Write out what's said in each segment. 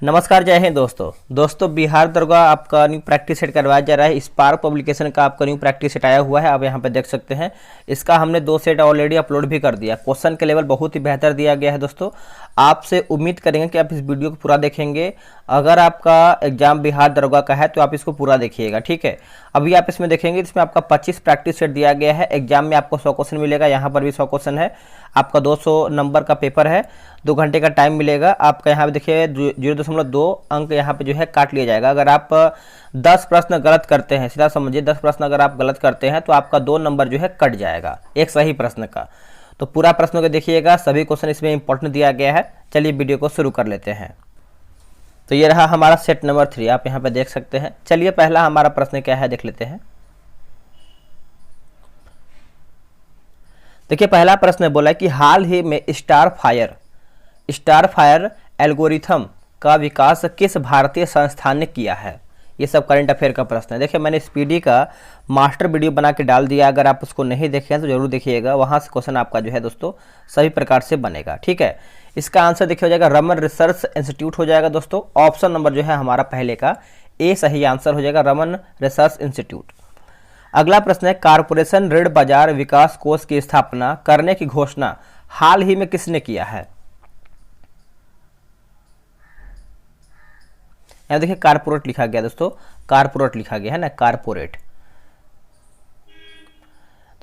नमस्कार, जय हिंद दोस्तों बिहार दरोगा आपका न्यू प्रैक्टिस सेट करवाया जा रहा है। स्पार्क पब्लिकेशन का आपका न्यू प्रैक्टिस सेट आया हुआ है, आप यहाँ पे देख सकते हैं। इसका हमने 2 सेट ऑलरेडी अपलोड भी कर दिया। क्वेश्चन के लेवल बहुत ही बेहतर दिया गया है दोस्तों। आपसे उम्मीद करेंगे कि आप इस वीडियो को पूरा देखेंगे। अगर आपका एग्जाम बिहार दरोगा का है तो आप इसको पूरा देखिएगा, ठीक है। अभी आप इसमें देखेंगे, इसमें आपका 25 प्रैक्टिस सेट दिया गया है। एग्जाम में आपको 100 क्वेश्चन मिलेगा, यहाँ पर भी 100 क्वेश्चन है। आपका 200 नंबर का पेपर है, 2 घंटे का टाइम मिलेगा आपका। यहाँ पे देखिए 0.2 अंक यहाँ पे जो है काट लिया जाएगा। अगर आप 10 प्रश्न गलत करते हैं, सीधा समझिए 10 प्रश्न अगर आप गलत करते हैं तो आपका 2 नंबर जो है कट जाएगा एक सही प्रश्न का। तो पूरा प्रश्नों को देखिएगा, सभी क्वेश्चन इसमें इंपॉर्टेंट दिया गया है। चलिए वीडियो को शुरू कर लेते हैं। तो ये रहा हमारा सेट नंबर 3, आप यहाँ पे देख सकते हैं। चलिए पहला हमारा प्रश्न क्या है देख लेते हैं। देखिए पहला प्रश्न बोला है कि हाल ही में स्टार फायर एल्गोरिथम का विकास किस भारतीय संस्थान ने किया है। ये सब करंट अफेयर का प्रश्न है। देखिए मैंने स्पीडी का मास्टर वीडियो बना के डाल दिया, अगर आप उसको नहीं देखे हैं तो जरूर देखिएगा, वहाँ से क्वेश्चन आपका जो है दोस्तों सभी प्रकार से बनेगा, ठीक है। इसका आंसर देखिए हो जाएगा रमन रिसर्च इंस्टीट्यूट हो जाएगा दोस्तों। ऑप्शन नंबर जो है हमारा पहले का ए सही आंसर हो जाएगा, रमन रिसर्च इंस्टीट्यूट। अगला प्रश्न है कारपोरेशन ऋण बाजार विकास कोष की स्थापना करने की घोषणा हाल ही में किसने किया है। यहां देखिए कारपोरेट लिखा गया दोस्तों, कारपोरेट लिखा गया है ना, कारपोरेट।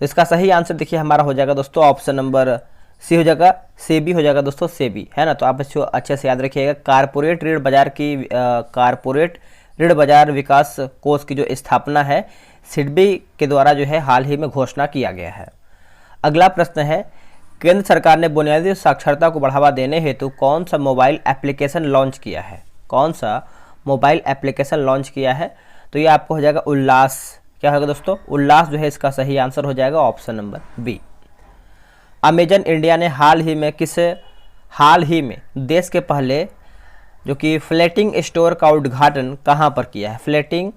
तो इसका सही आंसर देखिए हमारा हो जाएगा दोस्तों ऑप्शन नंबर सी हो जाएगा, सेबी हो जाएगा दोस्तों, सेबी है ना। तो आप इसको अच्छे से याद रखिएगा। कारपोरेट ऋण बाजार विकास कोष की जो स्थापना है सिडबी के द्वारा जो है हाल ही में घोषणा किया गया है। अगला प्रश्न है केंद्र सरकार ने बुनियादी साक्षरता को बढ़ावा देने हेतु कौन सा मोबाइल एप्लीकेशन लॉन्च किया है। कौन सा मोबाइल एप्लीकेशन लॉन्च किया है। तो ये आपको हो जाएगा उल्लास। क्या होगा दोस्तों, उल्लास जो है इसका सही आंसर हो जाएगा option number B. Amazon India ने हाल ही में देश के पहले जो कि फ्लैटिंग स्टोर का उद्घाटन कहाँ पर किया है। फ्लैटिंग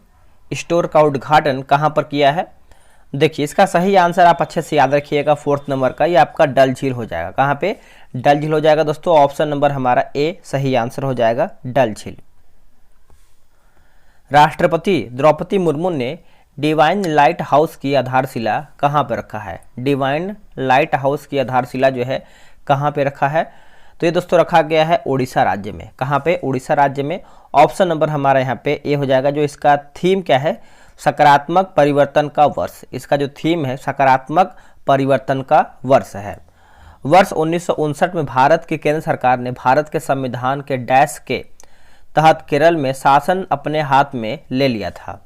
स्टोर का उद्घाटन कहाँ पर किया है। देखिए इसका सही आंसर आप अच्छे से याद रखिएगा, 4th नंबर का, ये आपका डल झील हो जाएगा। कहाँ पे, डल झील हो जाएगा दोस्तों। ऑप्शन नंबर हमारा ए सही आंसर हो जाएगा, डल झील। राष्ट्रपति द्रौपदी मुर्मू ने डिवाइन लाइट हाउस की आधारशिला कहाँ पर रखा है। डिवाइन लाइट हाउस की आधारशिला जो है कहाँ पे रखा है। तो ये दोस्तों रखा गया है उड़ीसा राज्य में। कहाँ पे, उड़ीसा राज्य में। ऑप्शन नंबर हमारा यहाँ पे ए हो जाएगा। जो इसका थीम क्या है, सकारात्मक परिवर्तन का वर्ष। इसका जो थीम है सकारात्मक परिवर्तन का वर्ष है। वर्ष 1959 में भारत की केंद्र सरकार ने भारत के संविधान के डैश के तहत केरल में शासन अपने हाथ में ले लिया था।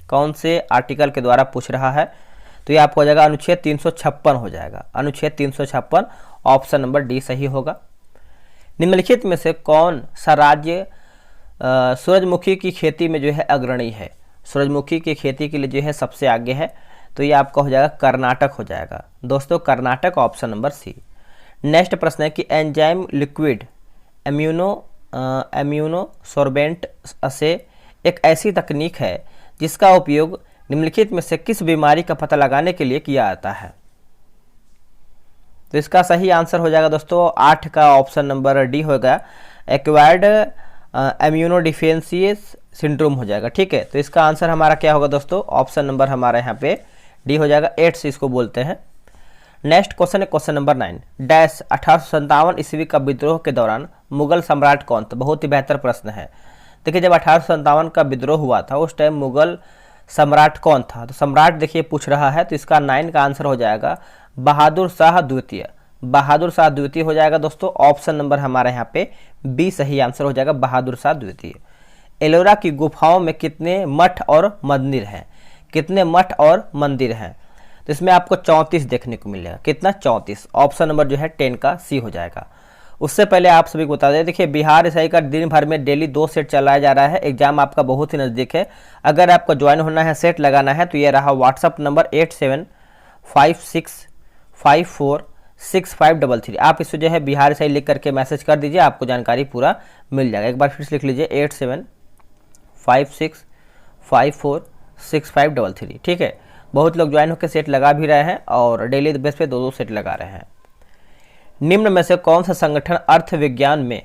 कौन से आर्टिकल के द्वारा पूछ रहा है। तो ये आपको हो जाएगा अनुच्छेद 356 हो जाएगा, अनुच्छेद 356। ऑप्शन नंबर डी सही होगा। निम्नलिखित में से कौन सा राज्य सूरजमुखी की खेती में जो है अग्रणी है। सूरजमुखी की खेती के लिए जो है सबसे आगे है। तो ये आपका हो जाएगा कर्नाटक हो जाएगा दोस्तों, Karnataka, option number C. Next प्रश्न है कि एंजाइम लिक्विड इम्यूनोसोर्बेंट से एक ऐसी तकनीक है जिसका उपयोग निम्नलिखित में से किस बीमारी का पता लगाने के लिए किया जाता है। तो इसका सही आंसर हो जाएगा दोस्तों 8 का ऑप्शन नंबर डी होगा, एक्वायर्ड इम्यूनोडिफिशियंसी सिंड्रोम हो जाएगा, ठीक है। तो इसका आंसर हमारा क्या होगा दोस्तों, ऑप्शन नंबर हमारा यहाँ पे डी हो जाएगा, 8 से इसको बोलते हैं। नेक्स्ट क्वेश्चन है क्वेश्चन नंबर 9। डैश 1857 ईस्वी का विद्रोह के दौरान मुगल सम्राट कौन था। बहुत ही बेहतर प्रश्न है। देखिए जब 1857 का विद्रोह हुआ था उस टाइम मुगल सम्राट कौन था। तो सम्राट देखिए पूछ रहा है, तो इसका 9 का आंसर हो जाएगा बहादुर शाह द्वितीय। बहादुर शाह द्वितीय हो जाएगा दोस्तों। ऑप्शन नंबर हमारे यहाँ पे बी सही आंसर हो जाएगा, बहादुर शाह द्वितीय। एलोरा की गुफाओं में कितने मठ और मंदिर हैं। कितने मठ और मंदिर हैं। तो इसमें आपको 34 देखने को मिलेगा। कितना, 34। ऑप्शन नंबर जो है 10 का सी हो जाएगा। उससे पहले आप सभी को बता दें, देखिए बिहार एसआई का दिन भर में डेली 2 सेट चलाया जा रहा है। एग्जाम आपका बहुत ही नज़दीक है। अगर आपको ज्वाइन होना है, सेट लगाना है, तो ये रहा व्हाट्सअप नंबर 8756546533। आप इसको जो है बिहार एसआई लिख करके मैसेज कर दीजिए, आपको जानकारी पूरा मिल जाएगा। एक बार फिर से लिख लीजिए 8756546533, ठीक है। बहुत लोग ज्वाइन होकर सेट लगा भी रहे हैं और डेली बेस पे 2-2 सेट लगा रहे हैं। निम्न में से कौन सा संगठन अर्थविज्ञान में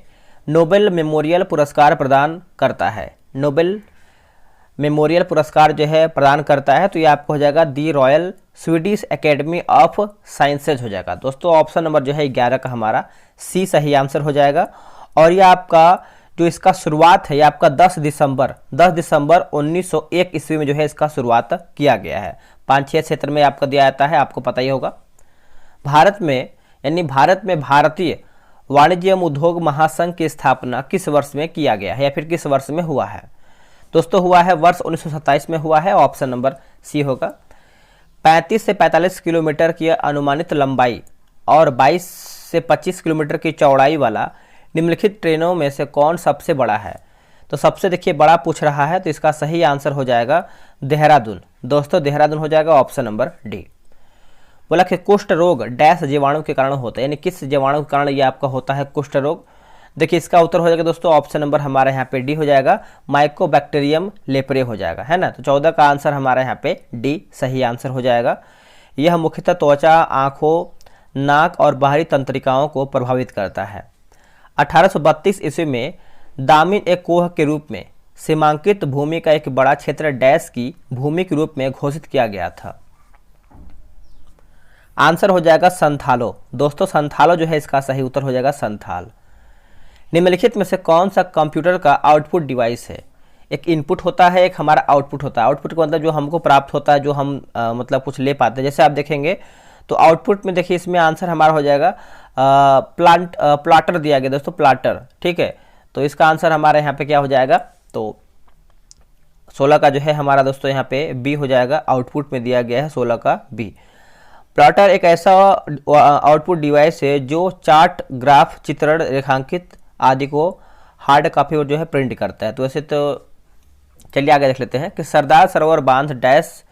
नोबेल मेमोरियल पुरस्कार प्रदान करता है? नोबेल मेमोरियल पुरस्कार जो है प्रदान करता है, तो ये आपको हो जाएगा the Royal Swedish Academy of Sciences हो जाएगा। दोस्तों ऑप्शन नंबर जो है 11 का हमारा सी सही आंसर हो जाएगा। और ये आपका जो इसका शुरुआत है, ये आपका 10 दिसंबर 1901 ईस्वी में जो है इसका शुरुआत किया गया है। 5-6 क्षेत्र में आपका दिया जाता है, आपको पता ही होगा। भारत में भारतीय वाणिज्य एवं उद्योग महासंघ की स्थापना किस वर्ष में किया गया है या फिर किस वर्ष में हुआ है? दोस्तों हुआ है वर्ष 1927 में हुआ है, ऑप्शन नंबर सी होगा। 35 से 45 किलोमीटर की अनुमानित लंबाई और 22 से 25 किलोमीटर की चौड़ाई वाला निम्नलिखित ट्रेनों में से कौन सबसे बड़ा है? तो सबसे देखिए बड़ा पूछ रहा है, तो इसका सही आंसर हो जाएगा देहरादून। दोस्तों देहरादून हो जाएगा, ऑप्शन नंबर डी। बोला कि कुष्ठ रोग डैश जीवाणु के कारण होता है, यानी किस जीवाणु के कारण ये आपका होता है कुष्ठ रोग? देखिए इसका उत्तर हो जाएगा दोस्तों ऑप्शन नंबर हमारे यहाँ पे डी हो जाएगा, माइकोबैक्टीरियम लेप्रे हो जाएगा, है ना। तो 14 का आंसर हमारे यहाँ पे डी सही आंसर हो जाएगा। यह मुख्यतः त्वचा, आँखों, नाक और बाहरी तंत्रिकाओं को प्रभावित करता है। 1832 ईस्वी में दामिन एक कोह के रूप में सीमांकित भूमि का एक बड़ा क्षेत्र डैश की भूमि के रूप में घोषित किया गया था। आंसर हो जाएगा संथालो। दोस्तों संथालो जो है इसका सही उत्तर हो जाएगा संथाल। निम्नलिखित में से कौन सा कंप्यूटर का आउटपुट डिवाइस है? एक इनपुट होता है, एक हमारा आउटपुट होता है। आउटपुट का मतलब जो हमको प्राप्त होता है, जो हम मतलब कुछ ले पाते हैं। जैसे आप देखेंगे तो आउटपुट में देखिए इसमें आंसर हमारा हो जाएगा प्लाटर दिया गया दोस्तों, प्लाटर, ठीक है। तो इसका आंसर हमारे यहाँ पे क्या हो जाएगा? तो 16 का जो है हमारा दोस्तों यहाँ पे बी हो जाएगा, आउटपुट में दिया गया है 16 का बी। प्लॉटर एक ऐसा आउटपुट डिवाइस है जो चार्ट, ग्राफ, चित्रण, रेखांकित आदि को हार्ड कॉपी पर जो है प्रिंट करता है। तो वैसे तो चलिए आगे देख लेते हैं कि सरदार सरोवर बांध डैश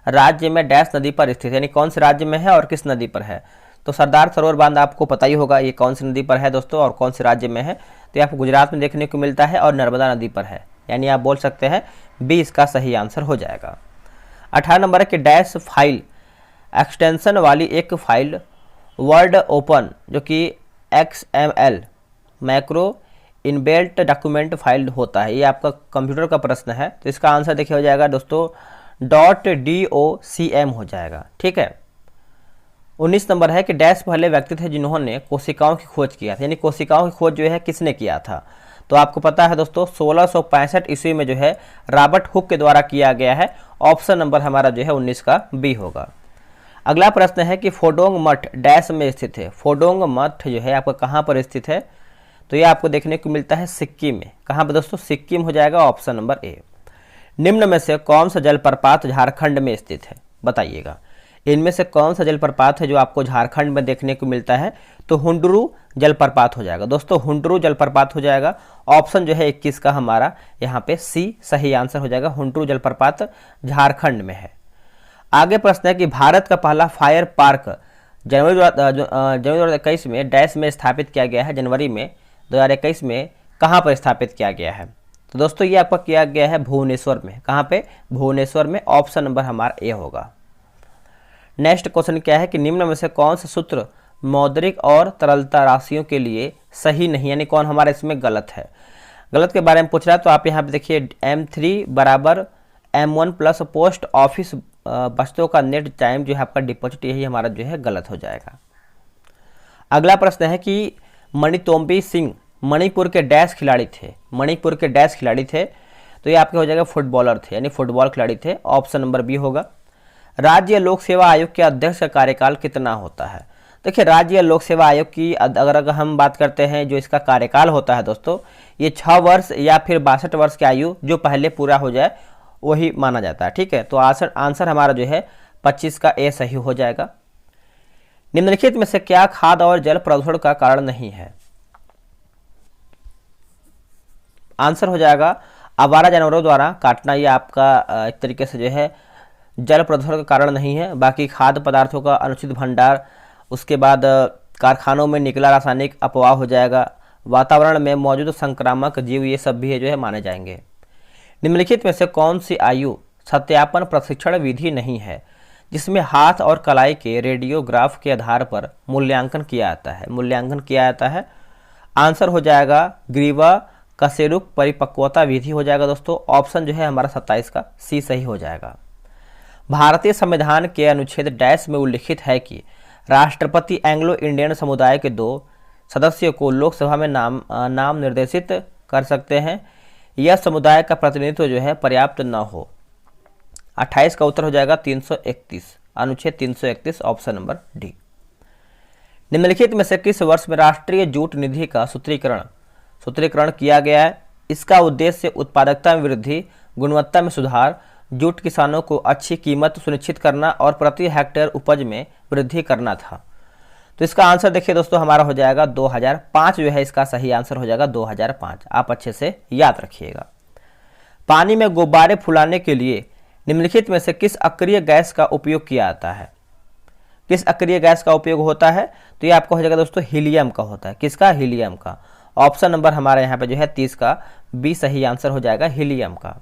राज्य में डैश नदी पर स्थित है, यानी कौन से राज्य में है और किस नदी पर है? तो सरदार सरोवर बांध आपको पता ही होगा ये कौन सी नदी पर है दोस्तों और कौन से राज्य में है। तो ये आपको गुजरात में देखने को मिलता है और नर्मदा नदी पर है, यानी आप बोल सकते हैं बी इसका सही आंसर हो जाएगा। 18 नंबर है कि डैश फाइल एक्सटेंशन वाली एक फाइल वर्ड ओपन जो कि XML macro inbuilt document file होता है। ये आपका कंप्यूटर का प्रश्न है, तो इसका आंसर देखिए हो जाएगा दोस्तों .docm हो जाएगा, ठीक है। 19 नंबर है कि डैश पहले व्यक्ति थे जिन्होंने कोशिकाओं की खोज किया था, यानी कोशिकाओं की खोज जो है किसने किया था? तो आपको पता है दोस्तों 1665 ईस्वी में जो है रॉबर्ट हुक के द्वारा किया गया है। ऑप्शन नंबर हमारा जो है 19 का बी होगा। अगला प्रश्न है कि फोडोंग मठ डैश में स्थित है। फोडोंग मठ जो है आपका कहाँ पर स्थित है? तो ये आपको देखने को मिलता है सिक्किम में। कहाँ पर दोस्तों? सिक्किम हो जाएगा, ऑप्शन नंबर ए। निम्न में से कौन सा जलप्रपात झारखंड में स्थित है? बताइएगा इनमें से कौन सा जलप्रपात है जो आपको झारखंड में देखने को मिलता है? तो हुंडरू जलप्रपात हो जाएगा दोस्तों, हुंडरू जलप्रपात हो जाएगा। ऑप्शन जो है 21 का हमारा यहाँ पे सी सही आंसर हो जाएगा, हुंडरू जलप्रपात झारखंड में है। आगे प्रश्न है कि भारत का पहला फायर पार्क जनवरी 2021 में डैश में स्थापित किया गया है। जनवरी में 2021 में कहाँ पर स्थापित किया गया है? तो दोस्तों ये आपका किया गया है भुवनेश्वर में। कहाँ पे? भुवनेश्वर में। ऑप्शन नंबर हमारा ए होगा। नेक्स्ट क्वेश्चन क्या है कि निम्न में से कौन सा सूत्र मौद्रिक और तरलता राशियों के लिए सही नहीं, यानी कौन हमारा इसमें गलत है? गलत के बारे में पूछ रहा है, तो आप यहाँ पे देखिए M3 बराबर M1 प्लस पोस्ट ऑफिस बचतों का नेट टाइम जो है आपका डिपॉजिट, यही हमारा जो है गलत हो जाएगा। अगला प्रश्न है कि मणितोम्बी सिंह मणिपुर के डैश खिलाड़ी थे। मणिपुर के डैश खिलाड़ी थे, तो ये आपके हो जाएगा फुटबॉलर थे, यानी फुटबॉल खिलाड़ी थे। ऑप्शन नंबर बी होगा। राज्य लोक सेवा आयोग के अध्यक्ष का कार्यकाल कितना होता है? देखिए राज्य लोक सेवा आयोग की अगर हम बात करते हैं जो इसका कार्यकाल होता है दोस्तों, ये 6 वर्ष या फिर 62 वर्ष की आयु जो पहले पूरा हो जाए वही माना जाता है, ठीक है। तो आंसर हमारा जो है 25 का ए सही हो जाएगा। निम्नलिखित में से क्या खाद्य और जल प्रदूषण का कारण नहीं है? आंसर हो जाएगा आवारा जानवरों द्वारा काटना। ये आपका एक तरीके से जो है जल प्रदूषण का कारण नहीं है। बाकी खाद्य पदार्थों का अनुचित भंडार, उसके बाद कारखानों में निकला रासायनिक अपवाह हो जाएगा, वातावरण में मौजूद संक्रामक जीव, ये सब भी है जो है माने जाएंगे। निम्नलिखित में से कौन सी आयु सत्यापन प्रशिक्षण विधि नहीं है जिसमें हाथ और कलाई के रेडियोग्राफ के आधार पर मूल्यांकन किया जाता है? मूल्यांकन किया जाता है। आंसर हो जाएगा ग्रीवा कशेरुक परिपक्वता विधि हो जाएगा दोस्तों। ऑप्शन जो है हमारा 27 का सी सही हो जाएगा। भारतीय संविधान के अनुच्छेद डैश में उल्लिखित है कि राष्ट्रपति एंग्लो इंडियन समुदाय के 2 सदस्यों को लोकसभा में नाम निर्देशित कर सकते हैं। यह समुदाय का प्रतिनिधित्व जो है पर्याप्त न हो। 28 का उत्तर हो जाएगा 331, अनुच्छेद 331 ऑप्शन नंबर डी। निम्नलिखित में से किस वर्ष में राष्ट्रीय जूट निधि का सूत्रीकरण किया गया है? इसका उद्देश्य उत्पादकता में वृद्धि, गुणवत्ता में सुधार, जूट किसानों को अच्छी कीमत सुनिश्चित करना और प्रति हेक्टेयर उपज में वृद्धि करना था। तो इसका आंसर देखिए दोस्तों हमारा हो जाएगा 2005 जो है इसका सही आंसर हो जाएगा 2005। आप अच्छे से याद रखिएगा। पानी में गुब्बारे फुलाने के लिए निम्नलिखित में से किस अक्रिय गैस का उपयोग किया जाता है? किस अक्रिय गैस का उपयोग होता है? तो ये आपका हो जाएगा दोस्तों हीलियम का होता है। किसका? हीलियम का। ऑप्शन नंबर हमारे यहाँ पे जो है 30 का बी सही आंसर हो जाएगा हीलियम का।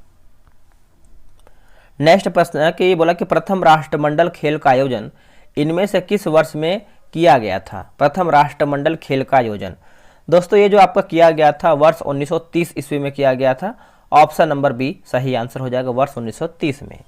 नेक्स्ट प्रश्न है कि बोला कि प्रथम राष्ट्रमंडल खेल का आयोजन इनमें से किस वर्ष में किया गया था? प्रथम राष्ट्रमंडल खेल का आयोजन दोस्तों ये जो आपका किया गया था वर्ष 1930 ईस्वी में किया गया था। ऑप्शन नंबर बी सही आंसर हो जाएगा वर्ष 1930 में।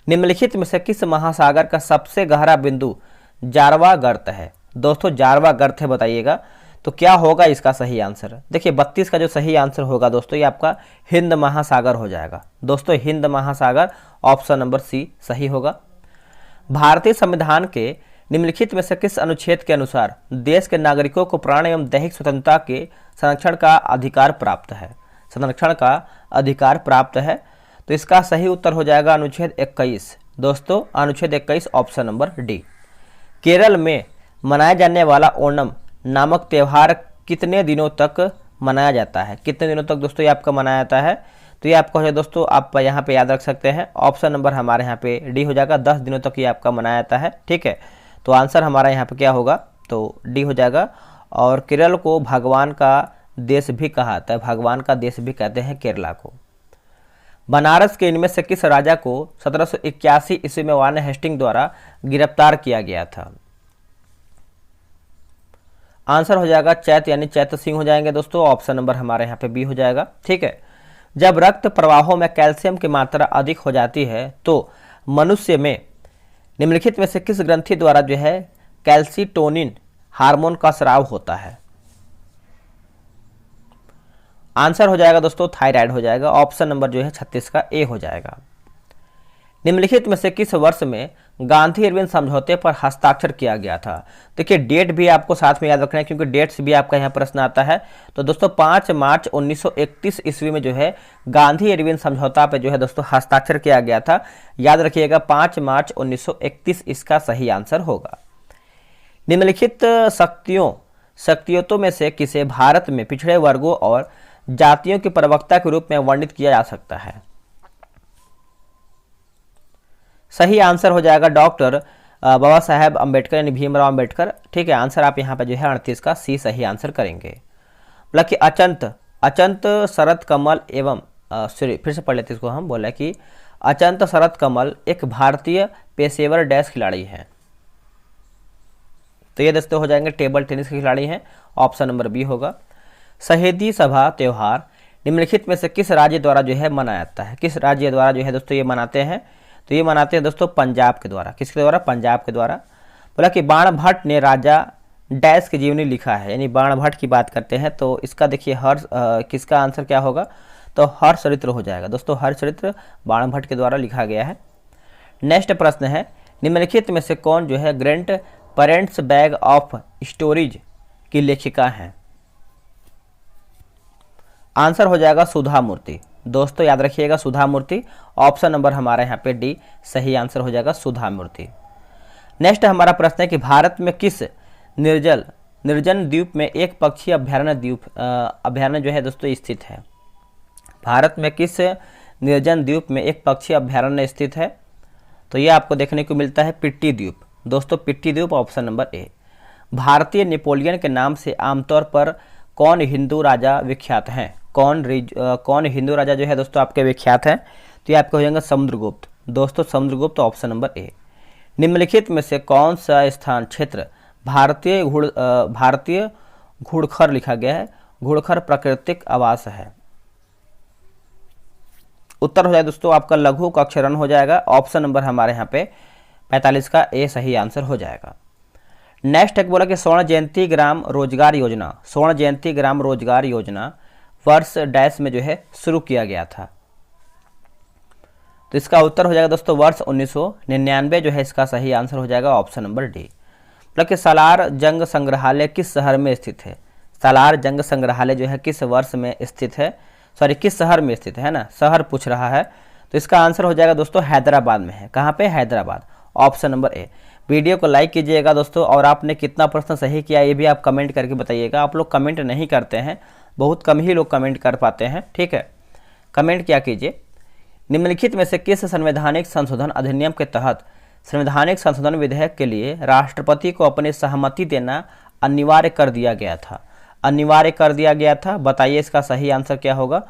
निम्नलिखित में से किस महासागर का सबसे गहरा बिंदु जारवा गर्त है? दोस्तों जारवा गर्त है बताइएगा। तो क्या होगा इसका सही आंसर? देखिए 32 का जो सही आंसर होगा दोस्तों ये आपका हिंद महासागर हो जाएगा। दोस्तों हिंद महासागर ऑप्शन नंबर सी सही होगा। भारतीय संविधान के निम्नलिखित में से किस अनुच्छेद के अनुसार देश के नागरिकों को प्राण एवं दैहिक स्वतंत्रता के संरक्षण का अधिकार प्राप्त है? संरक्षण का अधिकार प्राप्त है। तो इसका सही उत्तर हो जाएगा अनुच्छेद 21। दोस्तों अनुच्छेद 21 ऑप्शन नंबर डी। केरल में मनाया जाने वाला ओणम नामक त्यौहार कितने दिनों तक मनाया जाता है? कितने दिनों तक दोस्तों ये आपका मनाया जाता है? तो ये आपका हो दोस्तों आप यहाँ पे याद रख सकते हैं। ऑप्शन नंबर हमारे यहाँ पे डी हो जाएगा। 10 दिनों तक ये आपका मनाया जाता है। ठीक है, तो आंसर हमारा यहाँ पे क्या होगा? तो डी हो जाएगा। और केरल को भगवान का देश भी कहा जाता है। भगवान का देश भी कहते हैं केरला को। बनारस के इनमें से किस राजा को 1781 ईस्वी में वार्न हेस्टिंग द्वारा गिरफ्तार किया गया था? आंसर हो जाएगा चैत यानी चैत सिंह हो जाएंगे दोस्तों। ऑप्शन नंबर हमारे यहाँ पे बी हो जाएगा। ठीक है, जब रक्त प्रवाहों में कैल्शियम की मात्रा अधिक हो जाती है तो मनुष्य में निम्नलिखित में से किस ग्रंथि द्वारा जो है कैल्सिटोनिन हार्मोन का स्राव होता है? आंसर हो जाएगा दोस्तों थायराइड हो जाएगा। ऑप्शन नंबर जो है 36 का ए हो जाएगा। निम्नलिखित में से किस वर्ष में गांधी इरविन समझौते पर हस्ताक्षर किया गया था? देखिए डेट भी आपको साथ में याद रखना है क्योंकि डेट्स भी आपका यहाँ प्रश्न आता है। तो दोस्तों 5 मार्च 1931 ईस्वी में जो है गांधी इरविन समझौता पे जो है दोस्तों हस्ताक्षर किया गया था। याद रखिएगा 5 मार्च 1931 इसका सही आंसर होगा। निम्नलिखित शक्तियों में से किसे भारत में पिछड़े वर्गों और जातियों की प्रवक्ता के रूप में वर्णित किया जा सकता है? सही आंसर हो जाएगा डॉक्टर बाबा साहेब अम्बेडकर यानी भीमराव अम्बेडकर। ठीक है, आंसर आप यहाँ पे जो है 38 का सी सही आंसर करेंगे। बोला कि अचंत शरद कमल एवं सॉरी फिर से पढ़ लेते इसको। हम बोला कि अचंत शरद कमल एक भारतीय पेशेवर डैश खिलाड़ी है। तो ये दोस्तों हो जाएंगे टेबल टेनिस के खिलाड़ी हैं। ऑप्शन नंबर बी होगा। शहीदी सभा त्योहार निम्नलिखित में से किस राज्य द्वारा जो है मनाया जाता है? किस राज्य द्वारा जो है दोस्तों ये मनाते हैं? तो ये मनाते हैं दोस्तों पंजाब के द्वारा। किसके द्वारा? पंजाब के द्वारा। बोला कि बाणभट्ट ने राजा डैश की जीवनी लिखा है, यानी बाणभट्ट की बात करते हैं। तो इसका देखिए किसका आंसर क्या होगा? तो हर्षचरित्र हो जाएगा दोस्तों। हर्षचरित्र बाणभट्ट के द्वारा लिखा गया है। नेक्स्ट प्रश्न है निम्नलिखित में से कौन जो है great parents bag of stories की लेखिका है? आंसर हो जाएगा सुधा मूर्ति। दोस्तों याद रखिएगा सुधा मूर्ति। ऑप्शन नंबर हमारा यहाँ पे डी सही आंसर हो जाएगा सुधा मूर्ति। नेक्स्ट हमारा प्रश्न है कि भारत में किस निर्जन द्वीप में एक पक्षी अभ्यारण्य जो है दोस्तों स्थित है? भारत में किस निर्जन द्वीप में एक पक्षी अभ्यारण्य स्थित है? तो ये आपको देखने को मिलता है पिट्टी द्वीप। दोस्तों पिट्टी द्वीप ऑप्शन नंबर ए। भारतीय के नाम से आमतौर पर कौन हिंदू राजा विख्यात हैं? कौन हिंदू राजा जो है दोस्तों आपके विख्यात हैं? तो ये आपके हो जाएंगे समुद्रगुप्त। दोस्तों समुद्रगुप्त ऑप्शन नंबर ए। निम्नलिखित में से कौन सा स्थान क्षेत्र भारतीय घुड़खर लिखा गया है, घुड़खर प्राकृतिक आवास है। उत्तर हो जाएगा दोस्तों आपका लघु कक्षरण हो जाएगा। ऑप्शन नंबर हमारे यहाँ पे 45 का ए सही आंसर हो जाएगा। नेक्स्ट एक बोला कि स्वर्ण जयंती ग्राम रोजगार योजना, स्वर्ण जयंती ग्राम रोजगार योजना वर्ष डैश में जो है शुरू किया गया था। तो इसका उत्तर हो जाएगा दोस्तों वर्ष 1999 जो है इसका सही आंसर हो जाएगा ऑप्शन नंबर डी। मतलब कि सालार जंग संग्रहालय किस शहर में स्थित है? सालार जंग संग्रहालय जो है किस वर्ष में स्थित है, सॉरी किस शहर में स्थित है ना, शहर पूछ रहा है। तो इसका आंसर हो जाएगा दोस्तों हैदराबाद में है। कहाँ पे? Hyderabad, option number A. Video को लाइक कीजिएगा दोस्तों, और आपने कितना प्रश्न सही किया ये भी आप कमेंट करके बताइएगा। आप लोग कमेंट नहीं करते हैं, बहुत कम ही लोग कमेंट कर पाते हैं, ठीक है। कमेंट क्या कीजिए। निम्नलिखित में से किस संवैधानिक संशोधन अधिनियम के तहत संवैधानिक संशोधन विधेयक के लिए राष्ट्रपति को अपनी सहमति देना अनिवार्य कर दिया गया था? अनिवार्य कर दिया गया था, बताइए इसका सही आंसर क्या होगा।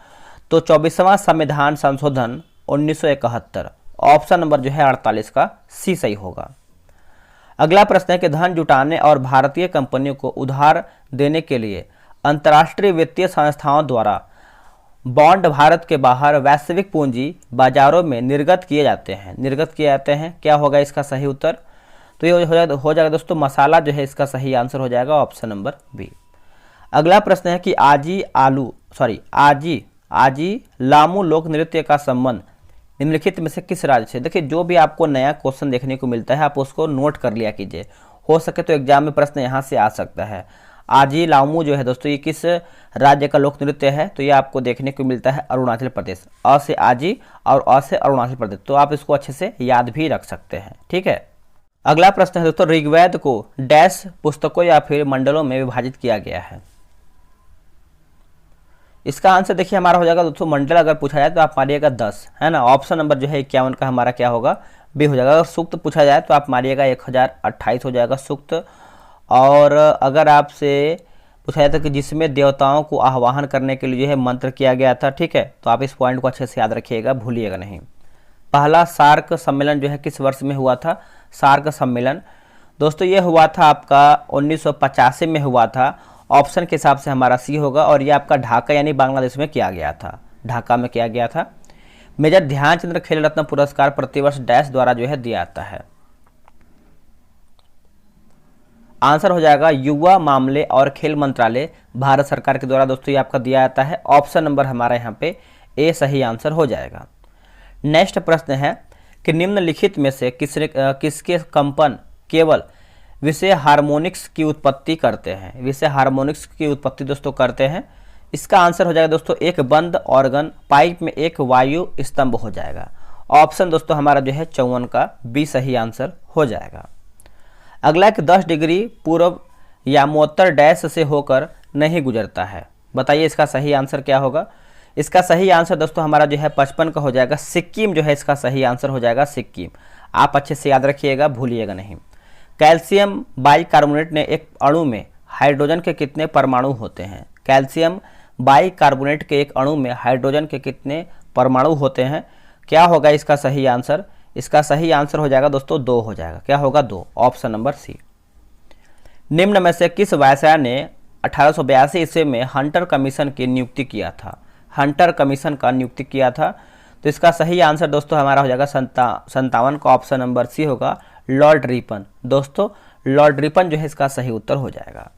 तो 24वां संविधान संशोधन 1971, ऑप्शन नंबर जो है 48 का सी सही होगा। अगला प्रश्न है कि धन जुटाने और भारतीय कंपनियों को उधार देने के लिए अंतर्राष्ट्रीय वित्तीय संस्थाओं द्वारा बॉन्ड भारत के बाहर वैश्विक पूंजी बाजारों में निर्गत किए जाते हैं। क्या होगा इसका सही उत्तर? तो ये हो जाएगा दोस्तों मसाला जो है इसका सही आंसर हो जाएगा ऑप्शन नंबर बी। अगला प्रश्न है कि आजी लामू लोक नृत्य का संबंध निम्नलिखित में से किस राज्य से? देखिए जो भी आपको नया क्वेश्चन देखने को मिलता है आप उसको नोट कर लिया कीजिए, हो सके तो एग्जाम में प्रश्न यहाँ से आ सकता है। आजी लामू जो है दोस्तों ये किस राज्य का लोक नृत्य है? तो ये आपको देखने को मिलता है अरुणाचल प्रदेश। अ से आजी और अ से अरुणाचल प्रदेश, तो आप इसको अच्छे से याद भी रख सकते हैं, ठीक है। अगला प्रश्न है दोस्तों ऋग्वेद को डैश पुस्तकों या फिर मंडलों में विभाजित किया गया है? इसका आंसर देखिए हमारा हो जाएगा दोस्तों मंडल अगर पूछा जाए तो आप मारिएगा 10, है ना। ऑप्शन नंबर जो है 51 का हमारा क्या होगा? बी हो जाएगा। अगर सूक्त पूछा जाए तो आप मारिएगा 1028 हो जाएगा सूक्त। और अगर आपसे पूछा जाता है कि जिसमें देवताओं को आह्वान करने के लिए जो है मंत्र किया गया था, ठीक है, तो आप इस पॉइंट को अच्छे से याद रखिएगा, भूलिएगा नहीं। पहला सार्क सम्मेलन जो है किस वर्ष में हुआ था? सार्क सम्मेलन दोस्तों ये हुआ था आपका 1985 में हुआ था। ऑप्शन के हिसाब से हमारा सी होगा। और ये आपका ढाका यानी बांग्लादेश में किया गया था, ढाका में किया गया था। मेजर ध्यानचंद्र खेल रत्न पुरस्कार प्रतिवर्ष डैश द्वारा जो है दिया जाता है? आंसर हो जाएगा युवा मामले और खेल मंत्रालय भारत सरकार के द्वारा दोस्तों ये आपका दिया जाता है। ऑप्शन नंबर हमारा यहाँ पे ए सही आंसर हो जाएगा। नेक्स्ट प्रश्न है कि निम्नलिखित में से किसके कंपन केवल विषय हार्मोनिक्स की उत्पत्ति करते हैं? विषय हार्मोनिक्स की उत्पत्ति दोस्तों करते हैं। इसका आंसर हो जाएगा दोस्तों एक बंद ऑर्गन पाइप में एक वायु स्तंभ हो जाएगा। ऑप्शन दोस्तों हमारा जो है 54 का बी सही आंसर हो जाएगा। अगला एक 10 डिग्री पूर्व यामोत्तर डैश से होकर नहीं गुजरता है, बताइए इसका सही आंसर क्या होगा? इसका सही आंसर दोस्तों हमारा जो है 55 का हो जाएगा। सिक्किम जो है इसका सही आंसर हो जाएगा सिक्किम। आप अच्छे से याद रखिएगा, भूलिएगा नहीं। कैल्शियम बाइकार्बोनेट ने एक अणु में हाइड्रोजन के कितने परमाणु होते हैं? कैल्शियम बाइकार्बोनेट के एक अणु में हाइड्रोजन के कितने परमाणु होते हैं? क्या होगा इसका सही आंसर? इसका सही आंसर हो जाएगा दोस्तों 2 हो जाएगा। क्या होगा? 2, ऑप्शन नंबर सी। निम्न में से किस वायसराय ने 1882 ईस्वी में हंटर कमीशन की नियुक्ति किया था? हंटर कमीशन का नियुक्ति किया था। तो इसका सही आंसर दोस्तों हमारा हो जाएगा 57 का ऑप्शन नंबर सी होगा लॉर्ड रिपन। दोस्तों लॉर्ड रिपन जो है इसका सही उत्तर हो जाएगा।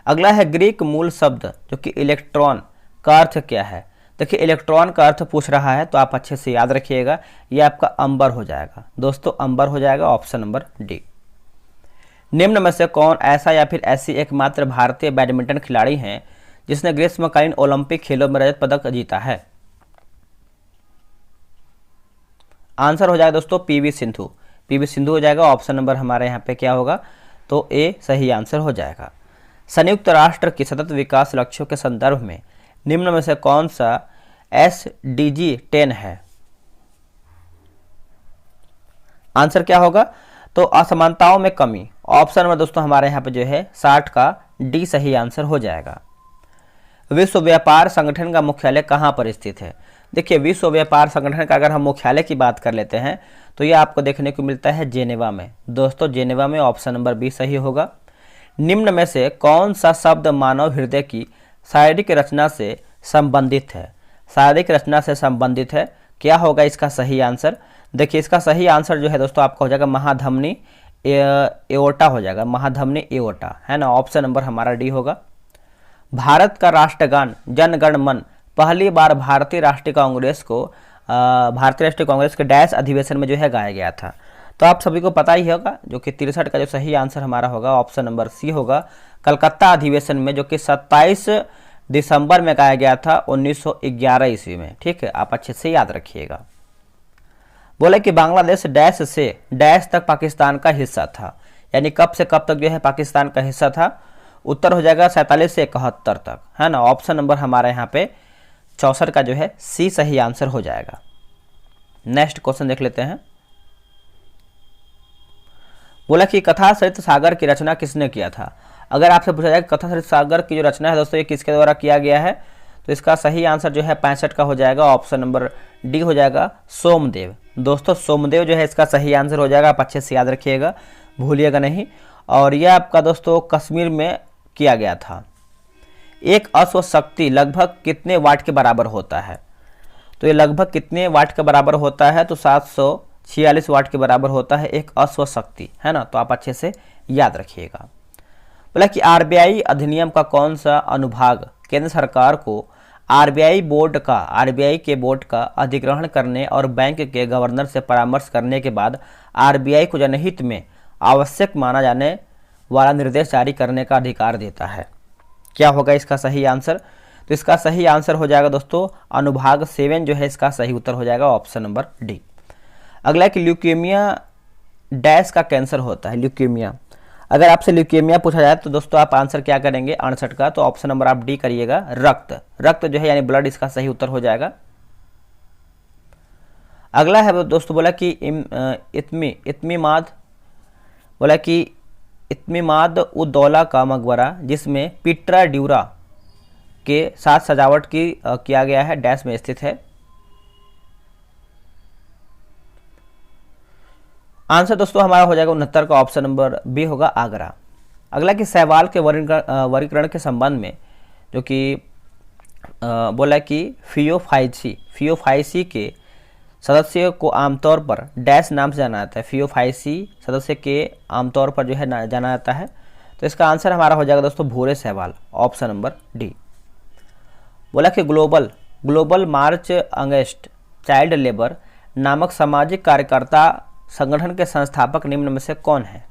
अगला है ग्रीक मूल शब्द जो कि इलेक्ट्रॉन का अर्थ क्या है? देखिए इलेक्ट्रॉन का अर्थ पूछ रहा है तो आप अच्छे से याद रखिएगा, ये आपका अंबर हो जाएगा दोस्तों, अंबर हो जाएगा ऑप्शन नंबर डी। निम्न में से कौन ऐसा या फिर ऐसी एकमात्र भारतीय बैडमिंटन खिलाड़ी हैं जिसने ग्रीष्मकालीन ओलंपिक खेलों में रजत पदक जीता है? आंसर हो जाएगा दोस्तों पीवी सिंधु। पीवी सिंधु हो जाएगा। ऑप्शन नंबर हमारे यहाँ पे क्या होगा? तो ए सही आंसर हो जाएगा। संयुक्त राष्ट्र के सतत विकास लक्ष्यों के संदर्भ में निम्न में से कौन सा SDG 10 है? आंसर क्या होगा? तो असमानताओं में कमी। ऑप्शन नंबर दोस्तों हमारे यहाँ पे जो है 60 का डी सही आंसर हो जाएगा। विश्व व्यापार संगठन का मुख्यालय कहाँ पर स्थित है? देखिए विश्व व्यापार संगठन का अगर हम मुख्यालय की बात कर लेते हैं तो ये आपको देखने को मिलता है जेनेवा में। दोस्तों जेनेवा में ऑप्शन नंबर बी सही होगा। निम्न में से कौन सा शब्द मानव हृदय की शारीरिक रचना से संबंधित है? शारीरिक रचना से संबंधित है, क्या होगा इसका सही आंसर? देखिए इसका सही आंसर जो है दोस्तों आपका हो जाएगा महाधमनी एओर्टा हो जाएगा, महाधमनी एओर्टा, है ना। ऑप्शन नंबर हमारा डी होगा। भारत का राष्ट्रगान जन गण मन पहली बार भारतीय राष्ट्रीय कांग्रेस के डैश अधिवेशन में जो है गाया गया था। तो आप सभी को पता ही होगा, जो कि 63 का जो सही आंसर हमारा होगा ऑप्शन नंबर सी होगा, कलकत्ता अधिवेशन में, जो कि 27 दिसंबर में गाया गया था 1911 ईस्वी में। ठीक है, आप अच्छे से याद रखिएगा। बोले कि बांग्लादेश डैश से डैश तक पाकिस्तान का हिस्सा था, यानी कब से कब तक जो है पाकिस्तान का हिस्सा था? उत्तर हो जाएगा 47 से 71 तक, है ना। ऑप्शन नंबर हमारे यहाँ पे 64 का जो है सी सही आंसर हो जाएगा। नेक्स्ट क्वेश्चन देख लेते हैं। बोला कि कथा सरित सागर की रचना किसने किया था? अगर आपसे पूछा जाए कथा सरित सागर की जो रचना है दोस्तों ये किसके द्वारा किया गया है, तो इसका सही आंसर जो है 65 का हो जाएगा। ऑप्शन नंबर डी हो जाएगा, सोमदेव। दोस्तों सोमदेव जो है इसका सही आंसर हो जाएगा, आप अच्छे से याद रखिएगा, भूलिएगा नहीं। और यह आपका दोस्तों कश्मीर में किया गया था। एक अश्व शक्ति लगभग कितने वाट के बराबर होता है? तो ये लगभग कितने वाट के बराबर होता है? तो 746 वाट के बराबर होता है एक अश्व शक्ति, है ना। तो आप अच्छे से याद रखिएगा। बोला कि आरबीआई अधिनियम का कौन सा अनुभाग केंद्र सरकार को आरबीआई के बोर्ड का अधिग्रहण करने और बैंक के गवर्नर से परामर्श करने के बाद आरबीआई को जनहित में आवश्यक माना जाने वाला निर्देश जारी करने का अधिकार देता है? क्या होगा इसका सही आंसर? तो इसका सही आंसर हो जाएगा दोस्तों अनुभाग 7 जो है इसका सही उत्तर हो जाएगा, ऑप्शन नंबर डी। अगला कि ल्यूकेमिया डैश का कैंसर होता है, ल्यूकेमिया। अगर आपसे ल्यूकेमिया पूछा जाए तो दोस्तों आप आंसर क्या करेंगे 68 का? तो ऑप्शन नंबर आप डी करिएगा, रक्त जो है यानी ब्लड, इसका सही उत्तर हो जाएगा। अगला है दोस्तों बोला कि इत्मीमाद उद दौला का मकबरा जिसमें पीट्रा ड्यूरा के साथ सजावट किया गया है डैश में स्थित है? आंसर दोस्तों हमारा हो जाएगा 69 का, ऑप्शन नंबर बी होगा, आगरा। अगला कि सहवाल के वर्गीकरण के संबंध में जो कि बोला कि फियोफाइसी के सदस्य को आमतौर पर डैश नाम से जाना जाता है। फियोफाइसी सदस्य के आमतौर पर जो है जाना जाता है। तो इसका आंसर हमारा हो जाएगा दोस्तों भूरे सहवाल, ऑप्शन नंबर डी। बोला कि ग्लोबल मार्च अगेंस्ट चाइल्ड लेबर नामक सामाजिक कार्यकर्ता संगठन के संस्थापक निम्न में से कौन है?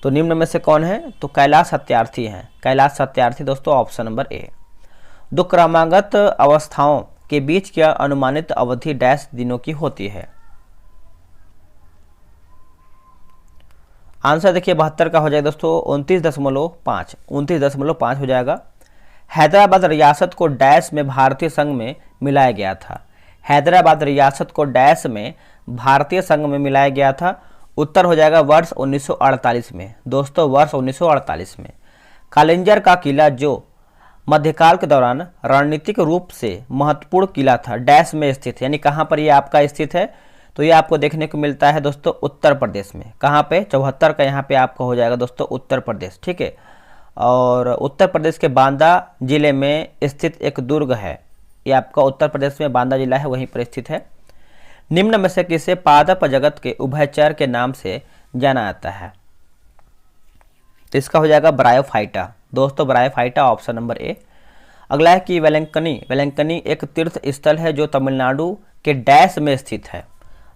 तो निम्न में से कौन है? तो कैलाश सत्यार्थी हैं, कैलाश सत्यार्थी दोस्तों, ऑप्शन नंबर ए। दो क्रमागत अवस्थाओं के बीच की अनुमानित अवधि डैश दिनों की होती है? आंसर देखिए 72 का हो जाएगा दोस्तों 29.5 हो जाएगा। हैदराबाद रियासत को डैश में भारतीय संघ में मिलाया गया था? हैदराबाद रियासत को डैश में भारतीय संघ में मिलाया गया था? उत्तर हो जाएगा वर्ष 1948 में दोस्तों, वर्ष 1948 में। कालिंजर का किला जो मध्यकाल के दौरान रणनीतिक रूप से महत्वपूर्ण किला था डैश में स्थित, यानी कहाँ पर ये आपका स्थित है? तो ये आपको देखने को मिलता है दोस्तों उत्तर प्रदेश में। कहाँ पे? 74 का यहाँ पे आपका हो जाएगा दोस्तों उत्तर प्रदेश। ठीक है, और उत्तर प्रदेश के बांदा जिले में स्थित एक दुर्ग है, ये आपका उत्तर प्रदेश में बांदा जिला है, वहीं पर स्थित है। निम्न में से किसे पादप जगत के उभयचर के नाम से जाना जाता है? तो इसका हो जाएगा ब्रायोफाइटा दोस्तों, ब्रायोफाइटा, ऑप्शन नंबर ए। अगला है कि वेलंकनी एक तीर्थ स्थल है जो तमिलनाडु के डैश में स्थित है,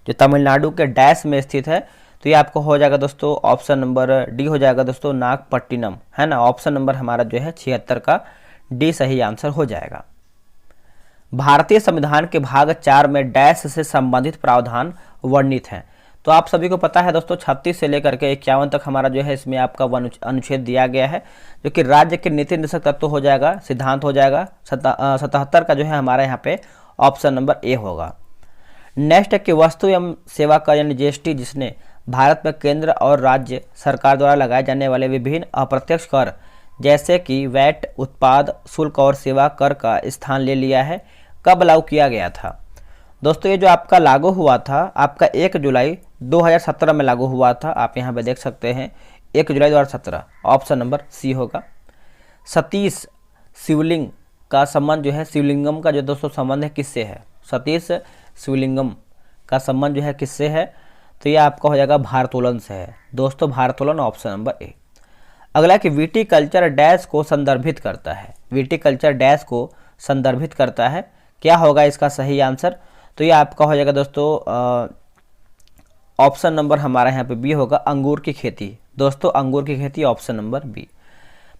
जो तमिलनाडु के डैश में स्थित है। तो ये आपको हो जाएगा दोस्तों ऑप्शन नंबर डी हो जाएगा दोस्तों, नागपट्टिनम, है ना। ऑप्शन नंबर हमारा जो है 76 का डी सही आंसर हो जाएगा। भारतीय संविधान के भाग 4 में डैश से संबंधित प्रावधान वर्णित हैं? तो आप सभी को पता है दोस्तों 36 से लेकर के 51 तक हमारा जो है इसमें आपका अनुच्छेद दिया गया है, जो कि राज्य के नीति निर्देशक तत्व हो जाएगा, सिद्धांत हो जाएगा। 77 का जो है हमारा यहाँ पे ऑप्शन नंबर ए होगा। नेक्स्ट है कि वस्तु एवं सेवा कर यानी जीएसटी, जिसने भारत में केंद्र और राज्य सरकार द्वारा लगाए जाने वाले विभिन्न अप्रत्यक्ष कर जैसे कि वैट, उत्पाद शुल्क और सेवा कर का स्थान ले लिया है, कब लागू किया गया था? दोस्तों ये जो आपका लागू हुआ था आपका 1 जुलाई 2017 में लागू हुआ था। आप यहाँ पे देख सकते हैं 1 जुलाई 2017, ऑप्शन नंबर सी होगा। सतीश शिवलिंग का संबंध जो है, शिवलिंगम का जो दोस्तों संबंध है किससे है? सतीश शिवलिंगम का संबंध जो है किससे है? तो ये आपका हो जाएगा भारोत्तोलन से है दोस्तों, भारोत्तोलन, ऑप्शन नंबर ए। अगला कि विटिकल्चर डैश को संदर्भित करता है, विटिकल्चर डैश को संदर्भित करता है, क्या होगा इसका सही आंसर? तो ये आपका हो जाएगा दोस्तों ऑप्शन नंबर हमारा यहाँ पे बी होगा, अंगूर की खेती दोस्तों, अंगूर की खेती, ऑप्शन नंबर बी।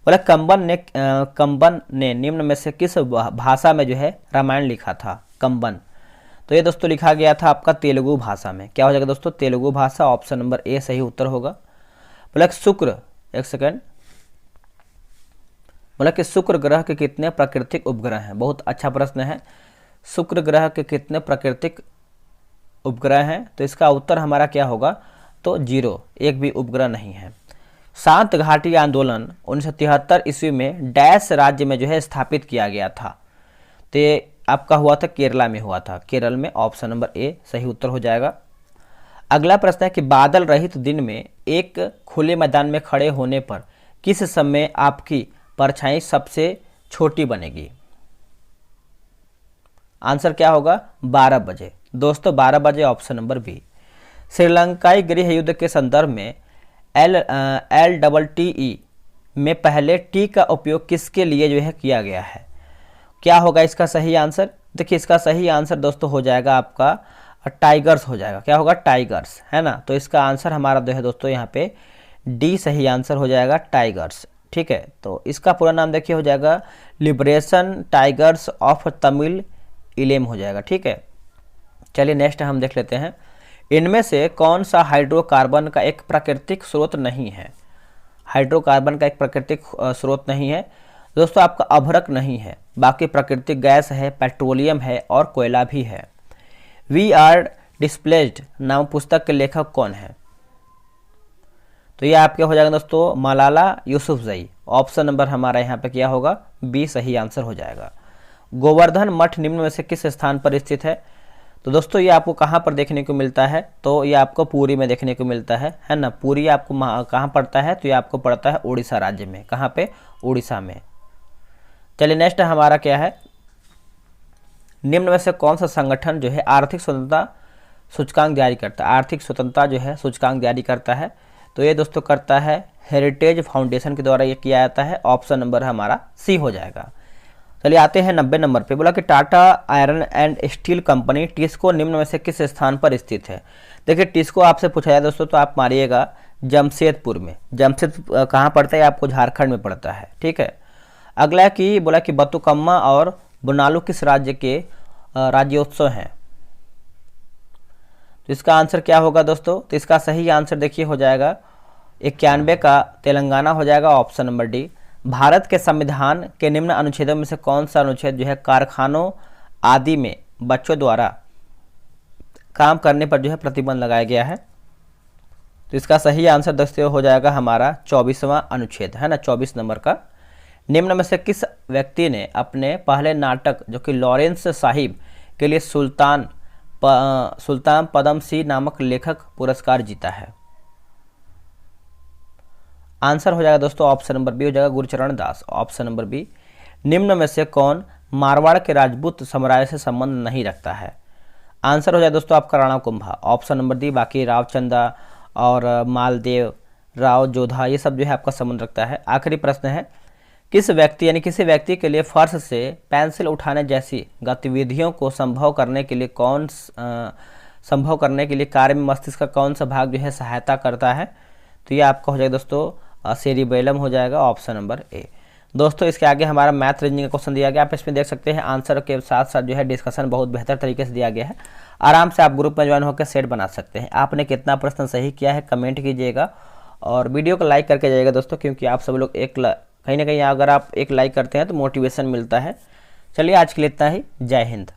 बोला कंबन ने निम्न में से किस भाषा में जो है रामायण लिखा था? कंबन, तो ये दोस्तों लिखा गया था आपका तेलुगु भाषा में, क्या हो जाएगा दोस्तों? तेलुगु भाषा, ऑप्शन नंबर ए सही उत्तर होगा। बोला शुक्र, एक सेकंड, बोला कि शुक्र ग्रह के कितने प्राकृतिक उपग्रह हैं? बहुत अच्छा प्रश्न है। शुक्र ग्रह के कितने प्राकृतिक उपग्रह हैं? तो इसका उत्तर हमारा क्या होगा? तो 0, एक भी उपग्रह नहीं है। शांत घाटी आंदोलन 1973 ईस्वी में डैश राज्य में जो है स्थापित किया गया था, तो ये आपका हुआ था केरला में हुआ था, केरल में, ऑप्शन नंबर ए सही उत्तर हो जाएगा। अगला प्रश्न है कि बादल रहित दिन में एक खुले मैदान में खड़े होने पर किस समय आपकी परछाई सबसे छोटी बनेगी? आंसर क्या होगा? 12 बजे दोस्तों, 12 बजे, ऑप्शन नंबर बी। श्रीलंकाई गृह युद्ध के संदर्भ में LTTE में पहले टी का उपयोग किसके लिए जो है किया गया है? क्या होगा इसका सही आंसर? देखिए इसका सही आंसर दोस्तों हो जाएगा आपका टाइगर्स हो जाएगा, क्या होगा? टाइगर्स, है ना। तो इसका आंसर हमारा जो है दोस्तों यहाँ पे डी सही आंसर हो जाएगा, टाइगर्स, ठीक है। तो इसका पूरा नाम देखिए हो जाएगा लिबरेशन टाइगर्स ऑफ तमिल इलेम हो जाएगा, ठीक है। चलिए नेक्स्ट हम देख लेते हैं, इनमें से कौन सा हाइड्रोकार्बन का एक प्राकृतिक स्रोत नहीं है? हाइड्रोकार्बन का एक प्राकृतिक स्रोत नहीं है दोस्तों, आपका अभ्रक नहीं है, बाकी प्राकृतिक गैस है, पेट्रोलियम है और कोयला भी है। वी आर डिस्प्लेस्ड नाम पुस्तक के लेखक कौन है? तो ये आपके हो जाएगा दोस्तों मलाला यूसुफजई, ऑप्शन नंबर हमारा यहाँ पे क्या होगा? बी सही आंसर हो जाएगा। गोवर्धन मठ निम्न में से किस स्थान पर स्थित है? तो दोस्तों ये आपको कहाँ पर देखने को मिलता है? तो ये आपको पुरी में देखने को मिलता है ना। पुरी आपको कहाँ पड़ता है? तो ये आपको पड़ता है उड़ीसा राज्य में, कहाँ पे? उड़ीसा में। चलिए नेक्स्ट हमारा क्या है, निम्न में से कौन सा संगठन जो है आर्थिक स्वतंत्रता सूचकांक जारी करता है? आर्थिक स्वतंत्रता जो है सूचकांक जारी करता है, तो ये दोस्तों करता है हेरिटेज फाउंडेशन के द्वारा ये किया जाता है, ऑप्शन नंबर हमारा सी हो जाएगा। चलिए आते हैं 90 नंबर पे। बोला कि Tata iron and steel company TISCO निम्न में से किस स्थान पर स्थित है? देखिए टिस्को आपसे पूछा जाए दोस्तों तो आप मारिएगा जमशेदपुर में। जमशेदपुर कहाँ पड़ता है? आपको झारखंड में पड़ता है, ठीक है। अगला कि बोला कि बतुकम्मा और बुनालू किस राज्य के राज्योत्सव हैं? तो इसका आंसर क्या होगा दोस्तों? तो इसका सही आंसर देखिए हो जाएगा 91 का तेलंगाना हो जाएगा, ऑप्शन नंबर डी। भारत के संविधान के निम्न अनुच्छेदों में से कौन सा अनुच्छेद जो है कारखानों आदि में बच्चों द्वारा काम करने पर जो है प्रतिबंध लगाया गया है? तो इसका सही आंसर दोस्तों हो जाएगा हमारा 24वां अनुच्छेद, है ना, 24 नंबर का। निम्न में से किस व्यक्ति ने अपने पहले नाटक जो कि लॉरेंस साहिब के लिए सुल्तान पदम सी नामक लेखक पुरस्कार जीता है? आंसर हो जाएगा दोस्तों ऑप्शन नंबर बी हो जाएगा गुरुचरण दास, ऑप्शन नंबर बी। निम्न में से कौन मारवाड़ के राजपूत समुदाय से संबंध नहीं रखता है? आंसर हो जाए दोस्तों आपका Rana Kumbha, option number D. बाकी रावचंदा और मालदेव राव जोधा ये सब जो है आपका संबंध रखता है। आखिरी प्रश्न है, किस व्यक्ति यानी किसी व्यक्ति के लिए फर्श से पेंसिल उठाने जैसी गतिविधियों को संभव करने के लिए कार्य में मस्तिष्क का कौन सा भाग जो है सहायता करता है? तो ये आपका हो जाएगा दोस्तों सेरिबेलम हो जाएगा, ऑप्शन नंबर ए। दोस्तों इसके आगे हमारा मैथ रीजनिंग का क्वेश्चन दिया गया, आप इसमें देख सकते हैं आंसर के साथ साथ जो है डिस्कशन बहुत बेहतर तरीके से दिया गया है। आराम से आप ग्रुप में ज्वाइन होकर सेट बना सकते हैं। आपने कितना प्रश्न सही किया है कमेंट कीजिएगा और वीडियो को लाइक करके जाइएगा दोस्तों, क्योंकि आप सब लोग कहीं ना कहीं अगर आप एक लाइक करते हैं तो मोटिवेशन मिलता है। चलिए आज के लिए इतना ही, जय हिंद।